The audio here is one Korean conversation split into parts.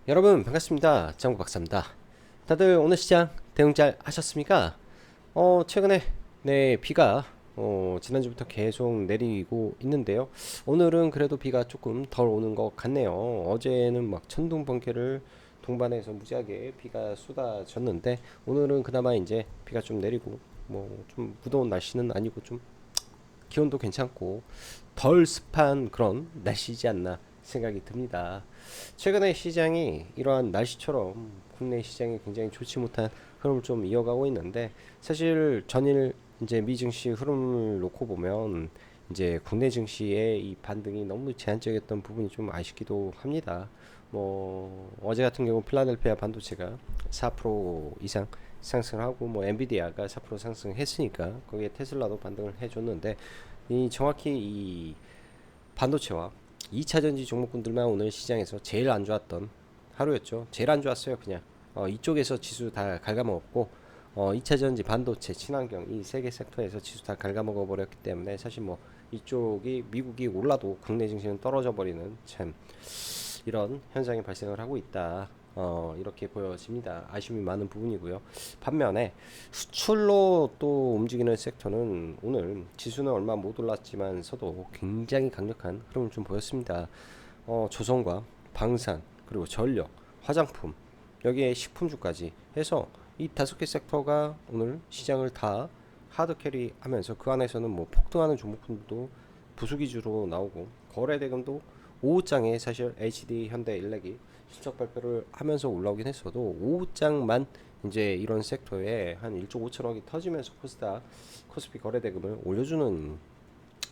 여러분 반갑습니다. 장구 박사입니다. 다들 오늘 시장 대응 잘 하셨습니까? 최근에 비가 지난주부터 계속 내리고 있는데요. 오늘은 그래도 비가 조금 덜 오는 것 같네요. 어제는 막 천둥 번개를 동반해서 무지하게 비가 쏟아졌는데 오늘은 그나마 이제 비가 좀 내리고 뭐 좀 무더운 날씨는 아니고 좀 기온도 괜찮고 덜 습한 그런 날씨지 않나 생각이 듭니다. 최근에 시장이 이러한 날씨처럼 국내 시장이 굉장히 좋지 못한 흐름을 좀 이어가고 있는데 사실 전일 이제 미 증시 흐름을 놓고 보면 이제 국내 증시의 이 반등이 너무 제한적이었던 부분이 좀 아쉽기도 합니다. 뭐 어제 같은 경우 필라델피아 반도체가 4% 이상 상승하고 뭐 엔비디아가 4% 상승했으니까 거기에 테슬라도 반등을 해줬는데 이 정확히 이 반도체와 2차 전지 종목군들만 오늘 시장에서 제일 안 좋았던 하루였죠. 제일 안 좋았어요, 그냥. 이쪽에서 지수 다 갉아먹었고, 2차 전지, 반도체, 친환경 이 세 개 섹터에서 지수 다 갉아먹어 버렸기 때문에 사실 뭐 이쪽이 미국이 올라도 국내 증시는 떨어져 버리는 참 이런 현상이 발생을 하고 있다. 이렇게 보여집니다. 아쉬움이 많은 부분이고요. 반면에 수출로 또 움직이는 섹터는 오늘 지수는 얼마 못 올랐지만서도 굉장히 강력한 흐름을 좀 보였습니다. 조선과 방산 그리고 전력, 화장품 여기에 식품주까지 해서 이 다섯 개 섹터가 오늘 시장을 다 하드 캐리하면서 그 안에서는 뭐 폭등하는 종목들도 부수기주로 나오고 거래 대금도 오후장에 사실 HD 현대일렉이 실적 발표를 하면서 올라오긴 했어도 오후장만 이제 이런 섹터에 한 1조 5천억이 터지면서 코스피 거래 대금을 올려주는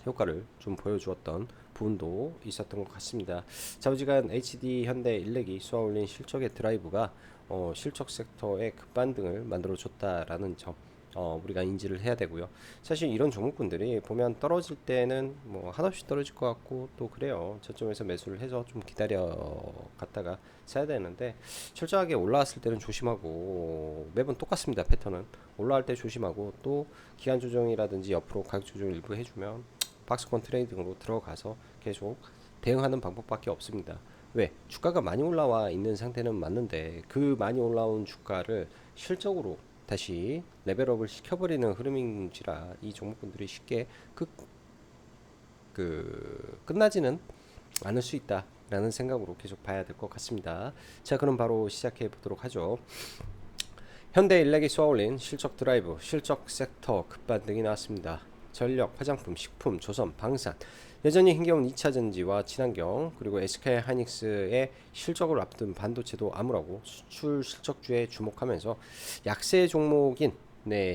효과를 좀 보여주었던 부분도 있었던 것 같습니다. 좌우지간 HD 현대일렉이 쏘아올린 실적의 드라이브가 실적 섹터의 급반등을 만들어줬다라는 점 우리가 인지를 해야 되고요. 사실 이런 종목군들이 보면 떨어질 때는 뭐 한없이 떨어질 것 같고 또 그래요. 저점에서 매수를 해서 좀 기다려 갔다가 사야 되는데 철저하게 올라왔을 때는 조심하고 매번 똑같습니다. 패턴은 올라갈 때 조심하고 또 기간 조정이라든지 옆으로 가격 조정 일부 해주면 박스권 트레이딩으로 들어가서 계속 대응하는 방법밖에 없습니다. 왜? 주가가 많이 올라와 있는 상태는 맞는데 그 많이 올라온 주가를 실적으로 다시 레벨업을 시켜버리는 흐름인지라 이 종목군들이 쉽게 끝나지는 않을 수 있다라는 생각으로 계속 봐야 될 것 같습니다. 자, 그럼 바로 시작해 보도록 하죠. 현대일렉이 쏘아올린 실적 드라이브, 실적 섹터 급반등이 나왔습니다. 전력, 화장품, 식품, 조선, 방산. 여전히 힘겨운 2차 전지와 친환경 그리고 SK 하이닉스의 실적을 앞둔 반도체도 암울하고 수출 실적주에 주목하면서 약세 종목인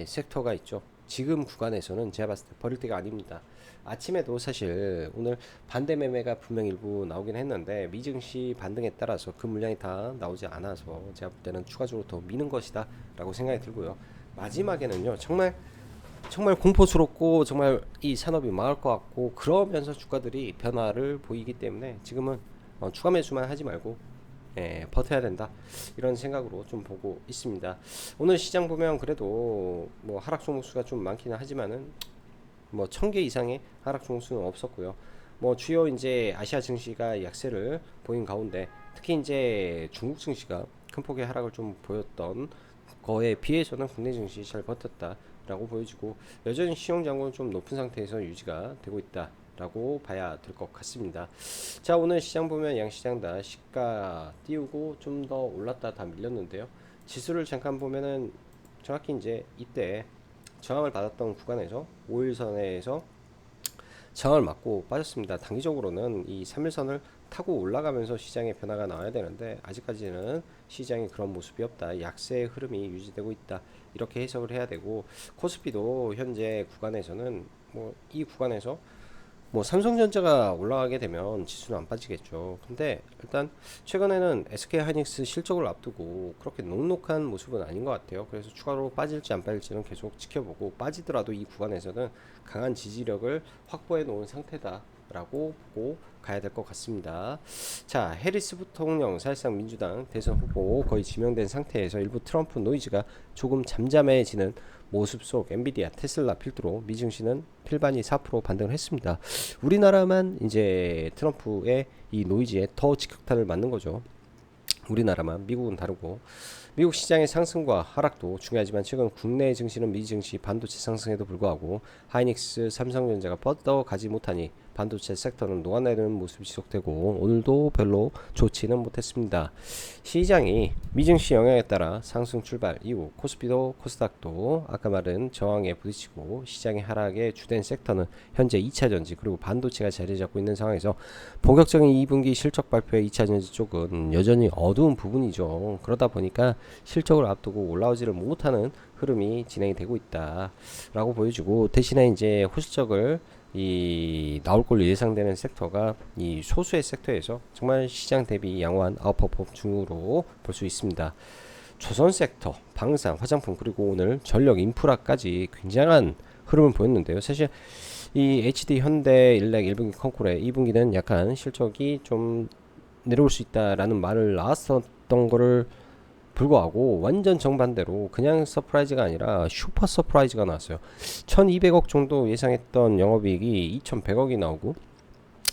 섹터가 있죠. 지금 구간에서는 제가 봤을 때 버릴 때가 아닙니다. 아침에도 사실 오늘 반대 매매가 분명 일부 나오긴 했는데 미증시 반등에 따라서 그 물량이 다 나오지 않아서 제가 볼 때는 추가적으로 더 미는 것이다 라고 생각이 들고요. 마지막에는요 정말 정말 공포스럽고 정말 이 산업이 망할 것 같고 그러면서 주가들이 변화를 보이기 때문에 지금은 추가 매수만 하지 말고 버텨야 된다 이런 생각으로 좀 보고 있습니다. 오늘 시장 보면 그래도 뭐 하락 종목수가 좀 많기는 하지만은 뭐 1000개 이상의 하락 종목수는 없었고요. 뭐 주요 이제 아시아 증시가 약세를 보인 가운데 특히 이제 중국 증시가 큰 폭의 하락을 좀 보였던 거에 비해서는 국내 증시 잘 버텼다라고 보여지고 여전히 시용 장고는 좀 높은 상태에서 유지가 되고 있다라고 봐야 될 것 같습니다. 자, 오늘 시장 보면 양시장 다 시가 띄우고 좀 더 올랐다 다 밀렸는데요. 지수를 잠깐 보면은 정확히 이제 이때 저항을 받았던 구간에서 5일선에서 저항을 맞고 빠졌습니다. 단기적으로는 이 3일선을 타고 올라가면서 시장의 변화가 나와야 되는데 아직까지는 시장이 그런 모습이 없다. 약세의 흐름이 유지되고 있다. 이렇게 해석을 해야 되고 코스피도 현재 구간에서는 뭐 이 구간에서 뭐 삼성전자가 올라가게 되면 지수는 안 빠지겠죠. 근데 일단 최근에는 SK 하이닉스 실적을 앞두고 그렇게 녹록한 모습은 아닌 것 같아요. 그래서 추가로 빠질지 안 빠질지는 계속 지켜보고 빠지더라도 이 구간에서는 강한 지지력을 확보해 놓은 상태다라고 보고 가야 될 것 같습니다. 자, 해리스 부통령 사실상 민주당 대선 후보 거의 지명된 상태에서 일부 트럼프 노이즈가 조금 잠잠해지는 모습 속 엔비디아, 테슬라 필두로 미 증시는 필반이 4% 반등을 했습니다. 우리나라만 이제 트럼프의 이 노이즈에 더 직격탄을 맞는 거죠. 우리나라만, 미국은 다르고. 미국 시장의 상승과 하락도 중요하지만 최근 국내 증시는 미 증시 반도체 상승에도 불구하고 하이닉스, 삼성전자가 뻗어가지 못하니 반도체 섹터는 녹아내리는 모습이 지속되고 오늘도 별로 좋지는 못했습니다. 시장이 미증시 영향에 따라 상승 출발 이후 코스피도 코스닥도 아까 말한 저항에 부딪히고 시장의 하락에 주된 섹터는 현재 2차전지 그리고 반도체가 자리 잡고 있는 상황에서 본격적인 2분기 실적 발표의 2차전지 쪽은 여전히 어두운 부분이죠. 그러다 보니까 실적을 앞두고 올라오지를 못하는 흐름이 진행이 되고 있다라고 보여주고 대신에 이제 호실적을 이 나올 걸로 예상되는 섹터가 이 소수의 섹터에서 정말 시장 대비 양호한 아웃퍼폼 중으로 볼 수 있습니다. 조선 섹터, 방산, 화장품 그리고 오늘 전력 인프라까지 굉장한 흐름을 보였는데요. 사실 이 HD 현대 일렉 1분기 컨콜의 2분기는 약간 실적이 좀 내려올 수 있다라는 말을 나왔었던 거를 불구하고 완전 정반대로 그냥 서프라이즈가 아니라 슈퍼 서프라이즈가 나왔어요. 1200억 정도 예상했던 영업이익이 2100억이 나오고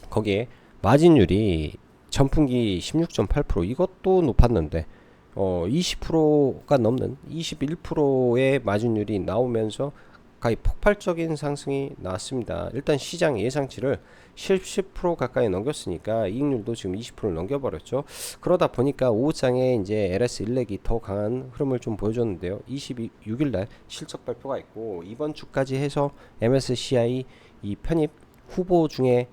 거기에 마진율이 전분기 16.8% 이것도 높았는데 20%가 넘는 21%의 마진율이 나오면서 가히 폭발적인 상승이 나왔습니다. 일단 시장 예상치를 10% 가까이 넘겼으니까 이익률도 지금 20%를 넘겨버렸죠. 그러다 보니까 오후장에 이제 LS 일렉이 더 강한 흐름을 좀 보여줬는데요. 26일날 실적 발표가 있고 이번 주까지 해서 MSCI 이 편입 후보 중에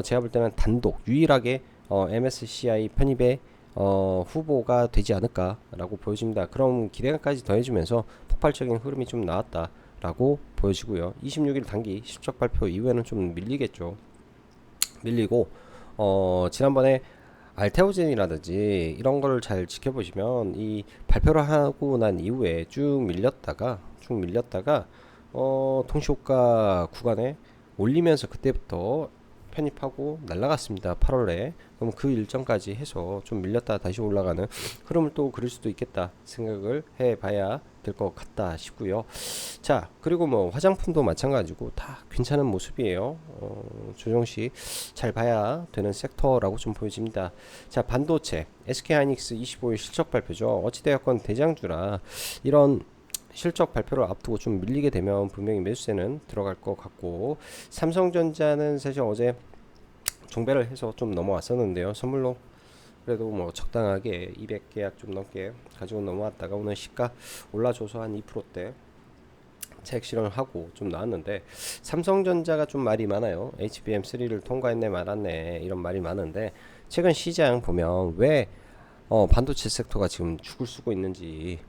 제가 볼 때는 단독 유일하게 MSCI 편입에 후보가 되지 않을까라고 보여집니다. 그럼 기대감까지 더해주면서 폭발적인 흐름이 좀 나왔다라고 보여지고요. 26일 단기 실적 발표 이후에는 좀 밀리겠죠. 밀리고 지난번에 알테오젠이라든지 이런 거를 잘 지켜보시면 이 발표를 하고 난 이후에 쭉 밀렸다가 통시효과 구간에 올리면서 그때부터 편입하고 날라갔습니다. 8월에. 그럼 그 일정까지 해서 좀 밀렸다 다시 올라가는 흐름을 또 그릴 수도 있겠다 생각을 해봐야 될 것 같다 싶고요. 자, 그리고 뭐 화장품도 마찬가지고 다 괜찮은 모습이에요. 조정시 잘 봐야 되는 섹터라고 좀 보여집니다. 자, 반도체 SK하이닉스 25일 실적 발표죠. 어찌되었건 대장주라 이런 실적 발표를 앞두고 좀 밀리게 되면 분명히 매수세는 들어갈 것 같고 삼성전자는 사실 어제 종배를 해서 좀 넘어왔었는데요. 선물로 그래도 뭐 적당하게 200계약 좀 넘게 가지고 넘어왔다가 오늘 시가 올라줘서 한 2%대 차익 실현을 하고 좀 나왔는데 삼성전자가 좀 말이 많아요. HBM3를 통과했네 말았네 이런 말이 많은데 최근 시장 보면 왜 반도체 섹터가 지금 죽을 쓰고 있는지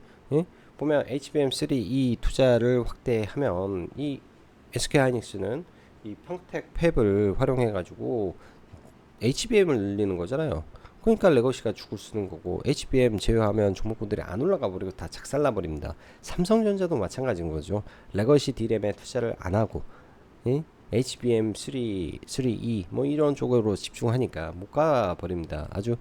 보면 HBM3 이 투자를 확대하면 이 SK하이닉스는 이 평택 팹을 활용해 가지고 HBM을 늘리는 거잖아요. 그러니까 레거시가 죽을 쓰는 거고 HBM 제외하면 종목군들이 안 올라가 버리고 다 작살나 버립니다. 삼성전자도 마찬가지인 거죠. 레거시 D램에 투자를 안 하고 HBM3, 3E 뭐 이런 쪽으로 집중하니까 못 가 버립니다. 아주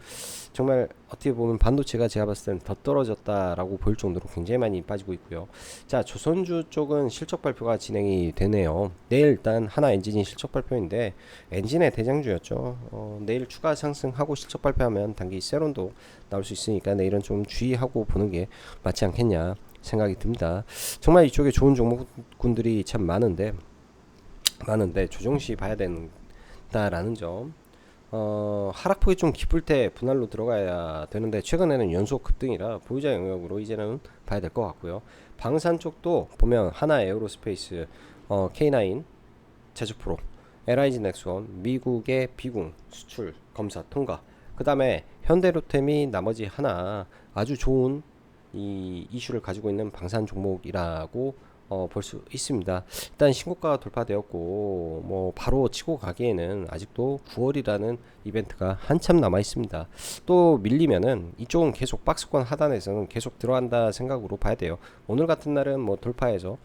정말 어떻게 보면 반도체가 제가 봤을 때는 더 떨어졌다라고 보일 정도로 굉장히 많이 빠지고 있고요. 자, 조선주 쪽은 실적 발표가 진행이 되네요. 내일 일단 하나 엔진이 실적 발표인데 엔진의 대장주였죠. 내일 추가 상승하고 실적 발표하면 단기 세론도 나올 수 있으니까 내일은 좀 주의하고 보는 게 맞지 않겠냐 생각이 듭니다. 정말 이쪽에 좋은 종목군들이 참 많은데 조정시 봐야 된다라는 점. 하락폭이 좀 깊을 때 분할로 들어가야 되는데 최근에는 연속 급등이라 보유자 영역으로 이제는 봐야 될 것 같고요. 방산 쪽도 보면 하나 에어로스페이스, K9 제주프로, LIG 넥스원, 미국의 비궁 수출 검사 통과. 그 다음에 현대로템이 나머지 하나 아주 좋은 이 이슈를 가지고 있는 방산 종목이라고 볼 수 있습니다. 일단 신고가가 돌파되었고 뭐 바로 치고 가기에는 아직도 9월이라는 이벤트가 한참 남아 있습니다. 또 밀리면은 이쪽은 계속 박스권 하단에서는 계속 들어간다 생각으로 봐야 돼요. 오늘 같은 날은 뭐 돌파해서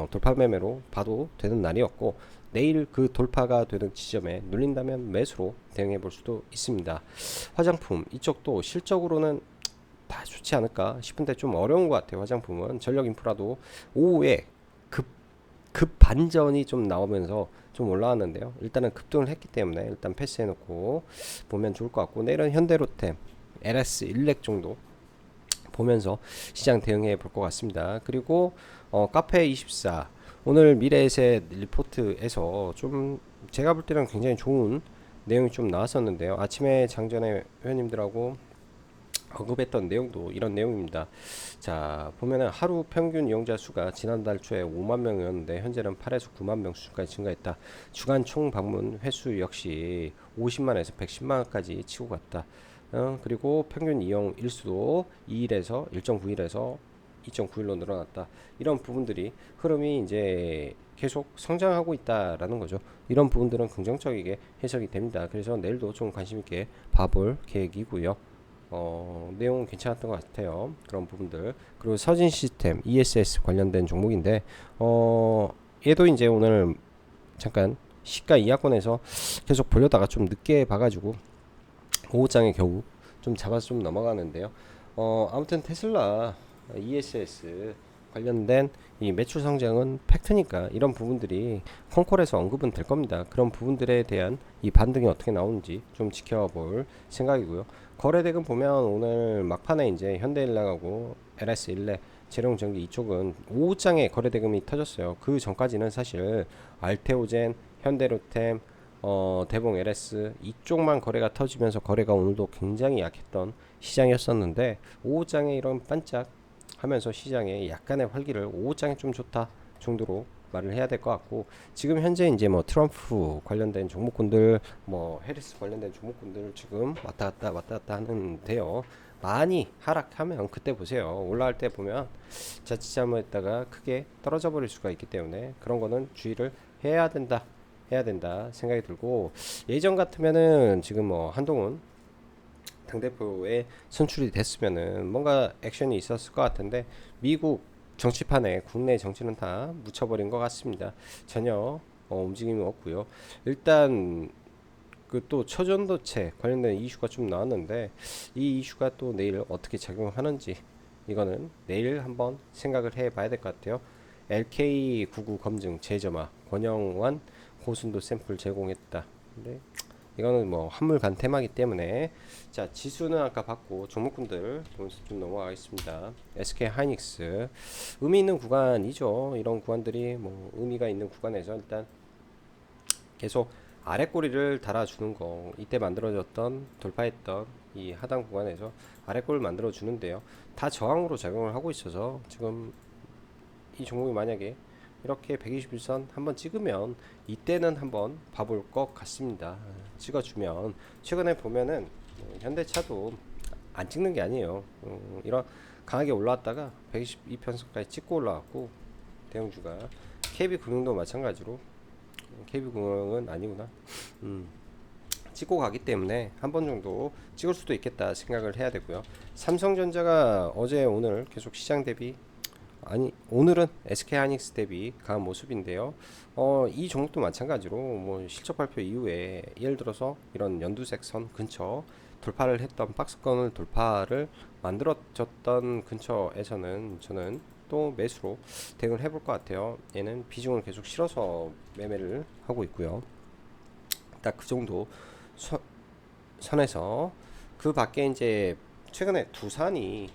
돌파 매매로 봐도 되는 날이었고 내일 그 돌파가 되는 지점에 눌린다면 매수로 대응해 볼 수도 있습니다. 화장품 이쪽도 실적으로는 다 좋지 않을까 싶은데 좀 어려운 것 같아요. 화장품은 전력 인프라도 오후에 급 반전이 좀 나오면서 좀 올라왔는데요. 일단은 급등을 했기 때문에 일단 패스해 놓고 보면 좋을 것 같고 내일은 현대로템, LS 일렉 정도 보면서 시장 대응해 볼 것 같습니다. 그리고 카페24 오늘 미래에셋 리포트에서 좀 제가 볼 때는 굉장히 좋은 내용이 좀 나왔었는데요. 아침에 장전에 회원님들하고 언급했던 내용도 이런 내용입니다. 자, 보면은 하루 평균 이용자 수가 지난달 초에 5만 명이었는데 현재는 8에서 9만 명 수준까지 증가했다. 주간 총 방문 횟수 역시 50만에서 110만까지 치고 갔다. 그리고 평균 이용 일수도 2일에서 1.9일에서 2.9일로 늘어났다. 이런 부분들이 흐름이 이제 계속 성장하고 있다라는 거죠. 이런 부분들은 긍정적이게 해석이 됩니다. 그래서 내일도 좀 관심 있게 봐볼 계획이고요. 내용은 괜찮았던 것 같아요. 그런 부분들. 그리고 서진 시스템 ESS 관련된 종목인데 얘도 이제 오늘 잠깐 시가 이하권에서 계속 보려다가 좀 늦게 봐가지고 오후장에 겨우 좀 잡아서 좀 넘어가는데요. 아무튼 테슬라 ESS 관련된 이 매출 성장은 팩트니까 이런 부분들이 콩콜에서 언급은 될 겁니다. 그런 부분들에 대한 이 반등이 어떻게 나오는지 좀 지켜볼 생각이고요. 거래대금 보면 오늘 막판에 이제 현대일락하고 LS일렉, 재룡전기 이쪽은 오후장에 거래대금이 터졌어요. 그 전까지는 사실 알테오젠, 현대로템, 대봉 LS 이쪽만 거래가 터지면서 거래가 오늘도 굉장히 약했던 시장이었었는데 오후장에 이런 반짝 하면서 시장에 약간의 활기를 오후장에 좀 좋다 정도로 말을 해야 될 것 같고 지금 현재 이제 뭐 트럼프 관련된 종목군들 뭐 해리스 관련된 종목군들 지금 왔다 갔다 하는데요. 많이 하락하면 그때 보세요. 올라갈 때 보면 자칫 잘못했다가 크게 떨어져 버릴 수가 있기 때문에 그런 거는 주의를 해야 된다 생각이 들고 예전 같으면은 지금 뭐 한동훈 당대표에 선출이 됐으면은 뭔가 액션이 있었을 것 같은데 미국 정치판에 국내 정치는 다 묻혀버린 것 같습니다. 전혀 움직임이 없고요. 일단 그 또 초전도체 관련된 이슈가 좀 나왔는데 이 이슈가 또 내일 어떻게 작용하는지 이거는 내일 한번 생각을 해봐야 될 것 같아요. LK99 검증 재점화 권영환 고순도 샘플 제공했다. 근데 이거는 뭐 한물간 테마기 때문에 자 지수는 아까 봤고 종목군들 보면서 좀 넘어가겠습니다. SK 하이닉스 의미 있는 구간이죠. 이런 구간들이 뭐 의미가 있는 구간에서 일단 계속 아래 꼬리를 달아주는 거 이때 만들어졌던 돌파했던 이 하단 구간에서 아래 꼬리를 만들어 주는데요. 다 저항으로 작용을 하고 있어서 지금 이 종목이 만약에 이렇게 121선 한번 찍으면 이때는 한번 봐볼 것 같습니다. 찍어주면 최근에 보면은 현대차도 안 찍는 게 아니에요. 이런 강하게 올라왔다가 122편선까지 찍고 올라왔고 대형주가 KB금융도 마찬가지로 KB금융은 아니구나. 찍고 가기 때문에 한 번 정도 찍을 수도 있겠다 생각을 해야 되고요. 삼성전자가 어제 오늘 계속 시장 대비 아니 오늘은 SK 하이닉스 대비 강한 모습인데요. 이 종목도 마찬가지로 뭐 실적 발표 이후에 예를 들어서 이런 연두색 선 근처 돌파를 했던 박스권을 돌파를 만들어졌던 근처에서는 저는 또 매수로 대응을 해볼 것 같아요. 얘는 비중을 계속 실어서 매매를 하고 있고요. 딱 그 정도 선에서 그 밖에 이제 최근에 두산이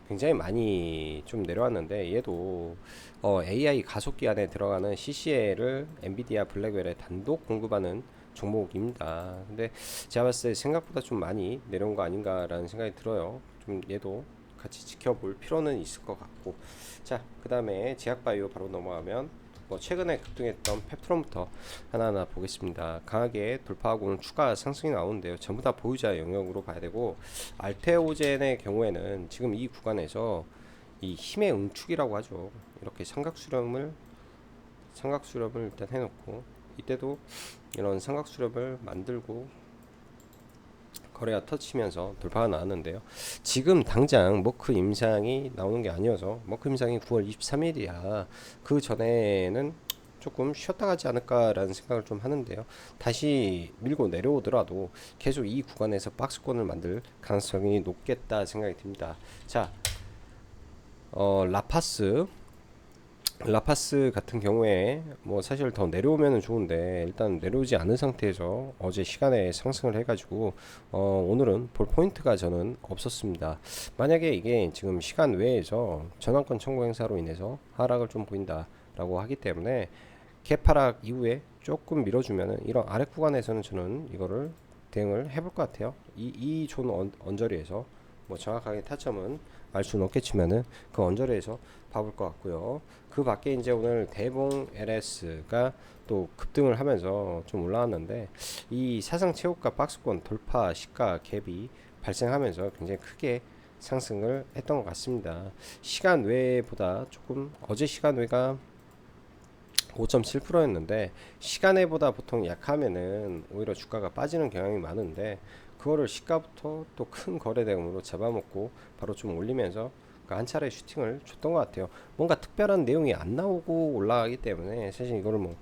굉장히 많이 좀 내려왔는데 얘도 AI 가속기 안에 들어가는 CCL을 엔비디아 블랙웰에 단독 공급하는 종목입니다. 근데 제가 봤을 때 생각보다 좀 많이 내려온 거 아닌가라는 생각이 들어요. 좀 얘도 같이 지켜볼 필요는 있을 것 같고 자그 다음에 제약바이오 바로 넘어가면 뭐 최근에 급등했던 펩트론부터 하나하나 보겠습니다. 강하게 돌파하고는 추가 상승이 나오는데요. 전부 다 보유자 영역으로 봐야 되고 알테오젠의 경우에는 지금 이 구간에서 이 힘의 응축이라고 하죠. 이렇게 삼각수렴을 일단 해놓고 이때도 이런 삼각수렴을 만들고 거래가 터치면서 돌파가 나왔는데요. 지금 당장 머크 임상이 나오는 게 아니어서 머크 임상이 9월 23일이야. 그 전에는 조금 쉬었다 가지 않을까라는 생각을 좀 하는데요. 다시 밀고 내려오더라도 계속 이 구간에서 박스권을 만들 가능성이 높겠다 생각이 듭니다. 자, 라파스 라파스 같은 경우에 뭐 사실 더 내려오면은 좋은데 일단 내려오지 않은 상태에서 어제 시간에 상승을 해가지고 오늘은 볼 포인트가 저는 없었습니다. 만약에 이게 지금 시간 외에서 전환권 청구 행사로 인해서 하락을 좀 보인다라고 하기 때문에 개파락 이후에 조금 밀어주면은 이런 아래 구간에서는 저는 이거를 대응을 해볼 것 같아요. 이 존 언저리에서 뭐 정확하게 타점은 알 수는 없겠지만은 그 언저리에서 봐볼 것 같고요. 그 밖에 이제 오늘 대봉 LS가 또 급등을 하면서 좀 올라왔는데 이 사상 최고가 박스권 돌파 시가 갭이 발생하면서 굉장히 크게 상승을 했던 것 같습니다. 시간 외보다 조금 어제 시간 외가 5.7%였는데 시간외보다 보통 약하면은 오히려 주가가 빠지는 경향이 많은데 그거를 시가부터 또 큰 거래 대금으로 잡아먹고 바로 좀 올리면서 한 차례 슈팅을 줬던 것 같아요. 뭔가 특별한 내용이 안 나오고 올라가기 때문에 사실 이거를 뭐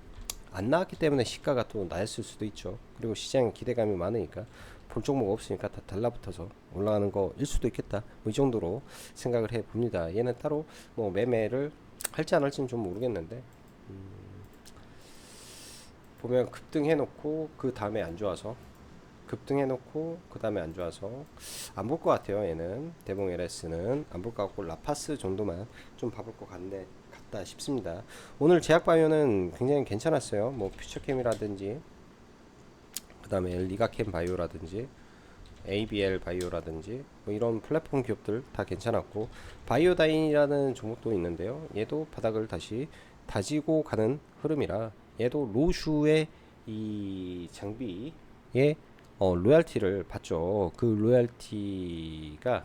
안 나왔기 때문에 시가가 또 낮았을 수도 있죠. 그리고 시장에 기대감이 많으니까 볼 종목 없으니까 다 달라붙어서 올라가는 거일 수도 있겠다. 뭐 이 정도로 생각을 해 봅니다. 얘는 따로 뭐 매매를 할지 안 할지는 좀 모르겠는데 보면 급등해 놓고 그 다음에 안 좋아서 급등해 놓고 그 다음에 안 좋아서 안 볼 것 같아요. 얘는 대봉 LS는 안 볼 것 같고 라파스 정도만 좀 봐볼 것 같다 싶습니다. 오늘 제약바이오는 굉장히 괜찮았어요. 뭐 퓨처캠이라든지 그 다음에 리가캠 바이오라든지 ABL 바이오라든지 뭐 이런 플랫폼 기업들 다 괜찮았고 바이오다인이라는 종목도 있는데요. 얘도 바닥을 다시 다지고 가는 흐름이라 얘도 로슈의 이 장비에 로얄티를 받죠. 그 로얄티가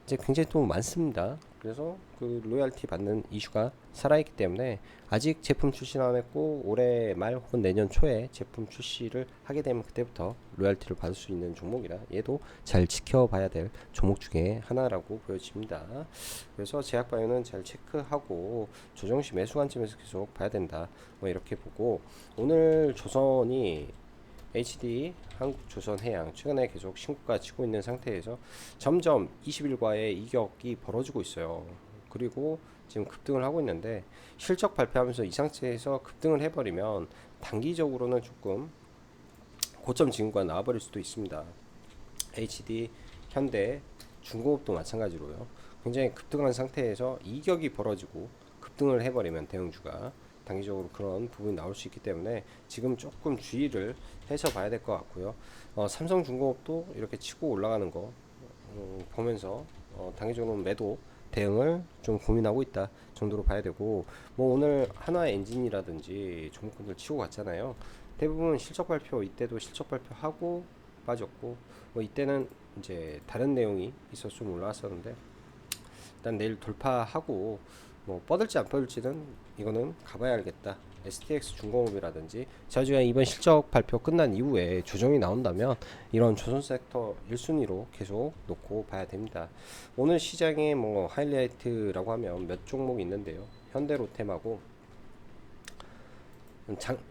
이제 굉장히 또 많습니다. 그래서 그 로얄티 받는 이슈가 살아있기 때문에 아직 제품 출시는 안 했고 올해 말 혹은 내년 초에 제품 출시를 하게 되면 그때부터 로얄티를 받을 수 있는 종목이라 얘도 잘 지켜봐야 될 종목 중에 하나라고 보여집니다. 그래서 제약바이오는 잘 체크하고 조정시 매수 관점에서 계속 봐야 된다. 뭐 이렇게 보고 오늘 조선이 HD 한국조선해양 최근에 계속 신고가 치고 있는 상태에서 점점 20일과의 이격이 벌어지고 있어요. 그리고 지금 급등을 하고 있는데 실적 발표하면서 이 상태에서 급등을 해버리면 단기적으로는 조금 고점 지금과 나와버릴 수도 있습니다. HD, 현대, 중공업도 마찬가지로요. 굉장히 급등한 상태에서 이격이 벌어지고 급등을 해버리면 대형주가 단기적으로 그런 부분이 나올 수 있기 때문에 지금 조금 주의를 해서 봐야 될 것 같고요. 삼성중공업도 이렇게 치고 올라가는 거 보면서 단기적으로 매도 대응을 좀 고민하고 있다 정도로 봐야 되고 뭐 오늘 하나엔진이라든지 종목군들 치고 갔잖아요. 대부분 실적 발표 이때도 실적 발표하고 빠졌고 뭐 이때는 이제 다른 내용이 있어서 좀 올라왔었는데 일단 내일 돌파하고 뭐 뻗을지 안 뻗을지는 이거는 가봐야 알겠다. STX 중공업이라든지 자주가 이번 실적 발표 끝난 이후에 조정이 나온다면 이런 조선 섹터 1순위로 계속 놓고 봐야 됩니다. 오늘 시장에 뭐 하이라이트라고 하면 몇 종목이 있는데요. 현대로템하고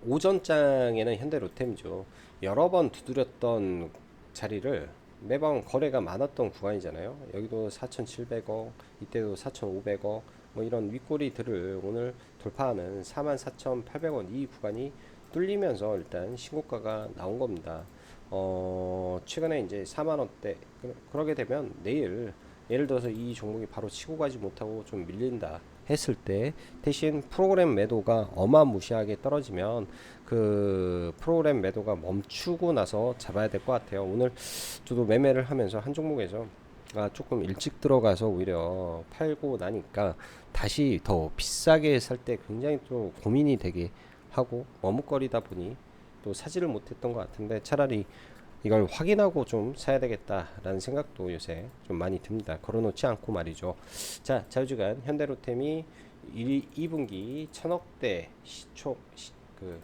오전장에는 현대로템이죠. 여러 번 두드렸던 자리를 매번 거래가 많았던 구간이잖아요. 여기도 4,700억, 이때도 4,500억, 뭐 이런 윗꼬리들을 오늘 돌파하는 44,800원 이 구간이 뚫리면서 일단 신고가가 나온 겁니다. 최근에 이제 4만원대, 그러게 되면 내일 예를 들어서 이 종목이 바로 치고 가지 못하고 좀 밀린다 했을 때 대신 프로그램 매도가 어마무시하게 떨어지면 그 프로그램 매도가 멈추고 나서 잡아야 될 것 같아요. 오늘 저도 매매를 하면서 한 종목에서 조금 일찍 들어가서 오히려 팔고 나니까 다시 더 비싸게 살 때 굉장히 또 고민이 되게 하고 머뭇거리다 보니 또 사지를 못했던 것 같은데 차라리 이걸 확인하고 좀 사야 되겠다라는 생각도 요새 좀 많이 듭니다. 걸어놓지 않고 말이죠. 자, 자유주간 현대로템이 2분기 천억대 그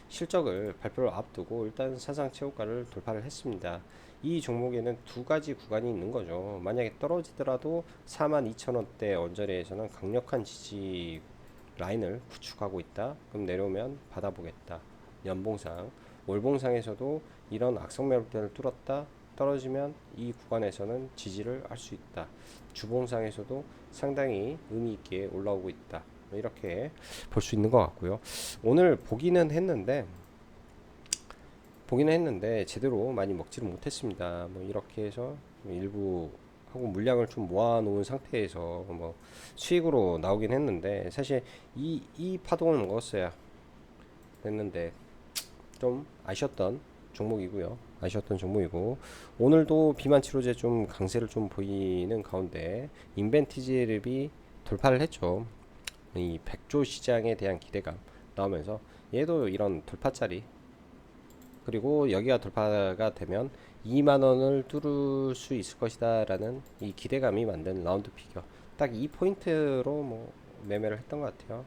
실적을 발표를 앞두고 일단 사상 최고가를 돌파를 했습니다. 이 종목에는 두 가지 구간이 있는 거죠. 만약에 떨어지더라도 42,000원대 언저리에서는 강력한 지지 라인을 구축하고 있다. 그럼 내려오면 받아보겠다. 연봉상, 월봉상에서도 이런 악성 매물대를 뚫었다. 떨어지면 이 구간에서는 지지를 할 수 있다. 주봉상에서도 상당히 의미 있게 올라오고 있다. 이렇게 볼 수 있는 것 같고요. 오늘 보기는 했는데 제대로 많이 먹지를 못했습니다. 뭐 이렇게 해서 일부 하고 물량을 좀 모아놓은 상태에서 뭐 수익으로 나오긴 했는데, 사실 이 파동을 먹었어야 됐는데 좀 아쉬웠던 종목이고, 오늘도 비만 치료제 좀 강세를 좀 보이는 가운데 인벤티지랩이 돌파를 했죠. 이 백조 시장에 대한 기대감 나오면서 얘도 이런 돌파짜리, 그리고 여기가 돌파가 되면 2만 원을 뚫을 수 있을 것이다 라는 이 기대감이 만든 라운드 피겨, 딱 이 포인트로 뭐 매매를 했던 것 같아요.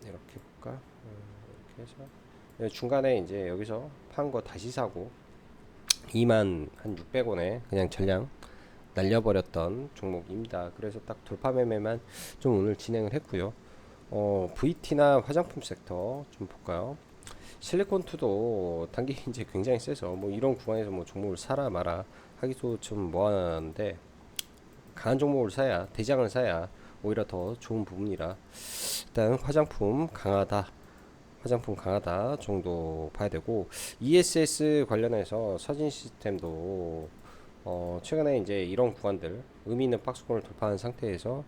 이렇게 볼까? 이렇게 해서 중간에 이제 여기서 판 거 다시 사고 2만 한 600원에 그냥 전량 날려버렸던 종목입니다. 그래서 딱 돌파 매매만 좀 오늘 진행을 했고요. VT나 화장품 섹터 좀 볼까요? 실리콘투도 단기 이제 굉장히 세서 뭐 이런 구간에서 뭐 종목을 사라 마라 하기도 좀 뭐하는데, 강한 종목을 사야, 대장을 사야 오히려 더 좋은 부분이라 일단 화장품 강하다 정도 봐야 되고, ESS 관련해서 서진 시스템도 최근에 이제 이런 구간들 의미 있는 박스권을 돌파한 상태에서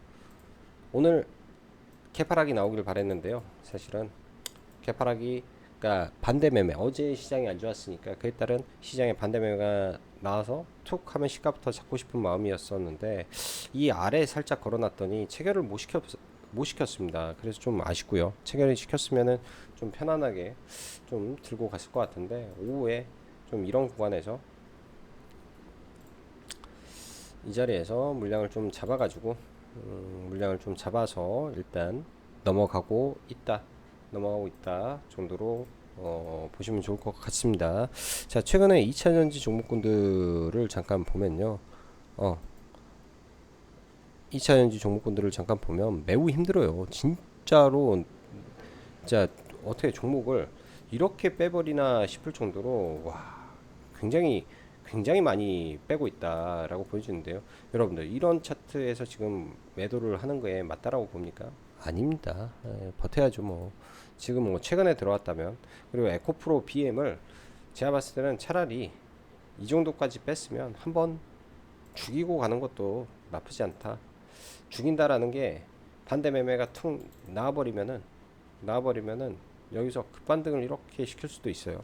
오늘 개파락이 나오길 바랬는데요. 사실은 개파락이, 그러니까 반대 매매, 어제 시장이 안 좋았으니까 그에 따른 시장의 반대 매매가 나와서 툭 하면 시가부터 잡고 싶은 마음이었었는데, 이 아래 살짝 걸어놨더니 체결을 못 시켰습니다. 그래서 좀 아쉽고요. 체결을 시켰으면은 좀 편안하게 좀 들고 갔을 것 같은데, 오후에 좀 이런 구간에서 이 자리에서 물량을 좀 잡아서 일단 넘어가고 있다 정도로 보시면 좋을 것 같습니다. 자, 최근에 2차전지 종목군들을 잠깐 보면요. 2차전지 종목군들을 잠깐 보면 매우 힘들어요. 진짜로. 진짜 어떻게 종목을 이렇게 빼버리나 싶을 정도로, 와, 굉장히 굉장히 많이 빼고 있다라고 보여주는데요. 여러분들 이런 차트에서 지금 매도를 하는 거에 맞다라고 봅니까? 아닙니다. 버텨야죠 뭐. 지금 뭐 최근에 들어왔다면, 그리고 에코프로 BM을 제가 봤을 때는 차라리 이 정도까지 뺐으면 한번 죽이고 가는 것도 나쁘지 않다. 죽인다라는 게 반대 매매가 퉁 나와버리면은 여기서 급반등을 이렇게 시킬 수도 있어요.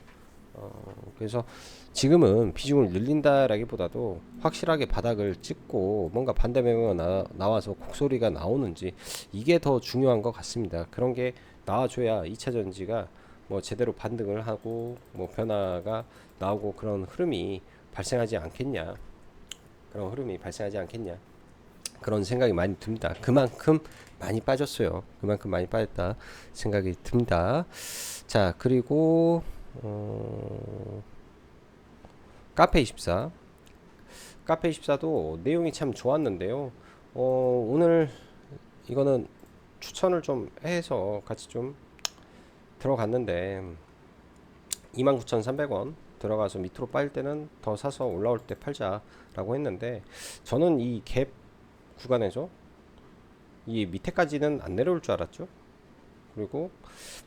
그래서 지금은 비중을 늘린다라기보다도 확실하게 바닥을 찍고 뭔가 반대 매매가 나와서 곡소리가 나오는지, 이게 더 중요한 것 같습니다. 그런 게 나와줘야 2차 전지가 뭐 제대로 반등을 하고 뭐 변화가 나오고 그런 흐름이 발생하지 않겠냐, 그런 생각이 많이 듭니다. 그만큼 많이 빠졌어요. 그만큼 많이 빠졌다 생각이 듭니다. 자, 그리고 카페24. 카페24도 내용이 참 좋았는데요. 오늘 이거는 추천을 좀 해서 같이 좀 들어갔는데, 29,300원 들어가서 밑으로 빠질 때는 더 사서 올라올 때 팔자라고 했는데, 저는 이 갭 구간에서 이 밑에까지는 안 내려올 줄 알았죠. 그리고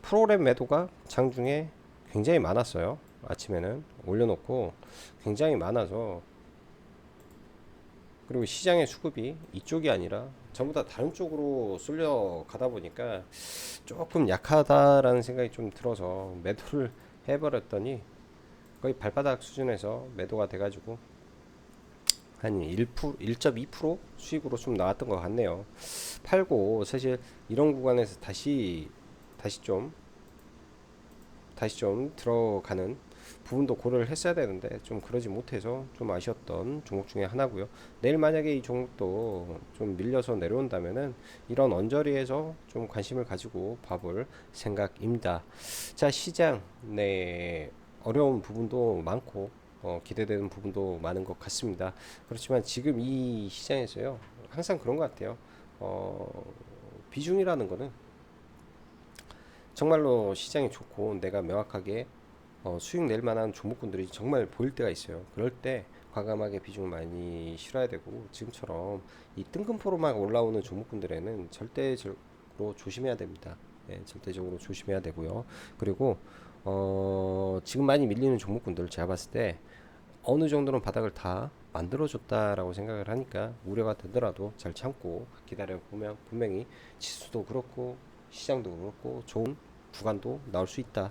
프로그램 매도가 장중에 굉장히 많았어요. 아침에는 올려놓고 굉장히 많아서, 그리고 시장의 수급이 이쪽이 아니라 전부 다 다른 쪽으로 쏠려 가다 보니까 조금 약하다라는 생각이 좀 들어서 매도를 해버렸더니 거의 발바닥 수준에서 매도가 돼가지고 한 1.2% 수익으로 좀 나왔던 것 같네요. 팔고 사실 이런 구간에서 다시 좀 들어가는 부분도 고려를 했어야 되는데 좀 그러지 못해서 좀 아쉬웠던 종목 중에 하나고요. 내일 만약에 이 종목도 좀 밀려서 내려온다면은 이런 언저리에서 좀 관심을 가지고 봐볼 생각입니다. 자, 시장 네, 어려운 부분도 많고 기대되는 부분도 많은 것 같습니다. 그렇지만 지금 이 시장에서요, 항상 그런 것 같아요. 비중이라는 거는 정말로 시장이 좋고 내가 명확하게 수익 낼 만한 종목군들이 정말 보일 때가 있어요. 그럴 때 과감하게 비중을 많이 실어야 되고, 지금처럼 이 뜬금포로만 올라오는 종목군들에는 절대적으로 조심해야 됩니다. 예, 절대적으로 조심해야 되고요. 그리고 지금 많이 밀리는 종목군들 제가 봤을 때 어느 정도는 바닥을 다 만들어줬다라고 생각을 하니까 우려가 되더라도 잘 참고 기다려 보면 분명히 지수도 그렇고 시장도 그렇고 좋은 구간도 나올 수 있다,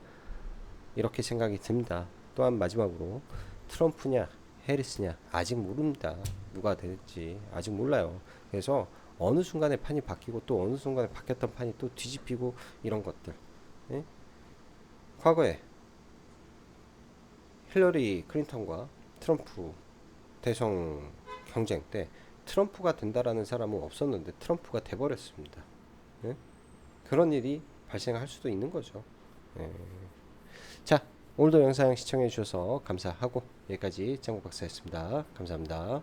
이렇게 생각이 듭니다. 또한 마지막으로, 트럼프냐 해리스냐 아직 모릅니다. 누가 될지 아직 몰라요. 그래서 어느 순간에 판이 바뀌고 또 어느 순간에 바뀌었던 판이 또 뒤집히고 이런 것들, 예? 과거에 힐러리 클린턴과 트럼프 대선 경쟁 때 트럼프가 된다라는 사람은 없었는데 트럼프가 돼버렸습니다. 예? 그런 일이 발생할 수도 있는 거죠. 예. 자, 오늘도 영상 시청해 주셔서 감사하고 여기까지 짱구 박사였습니다. 감사합니다.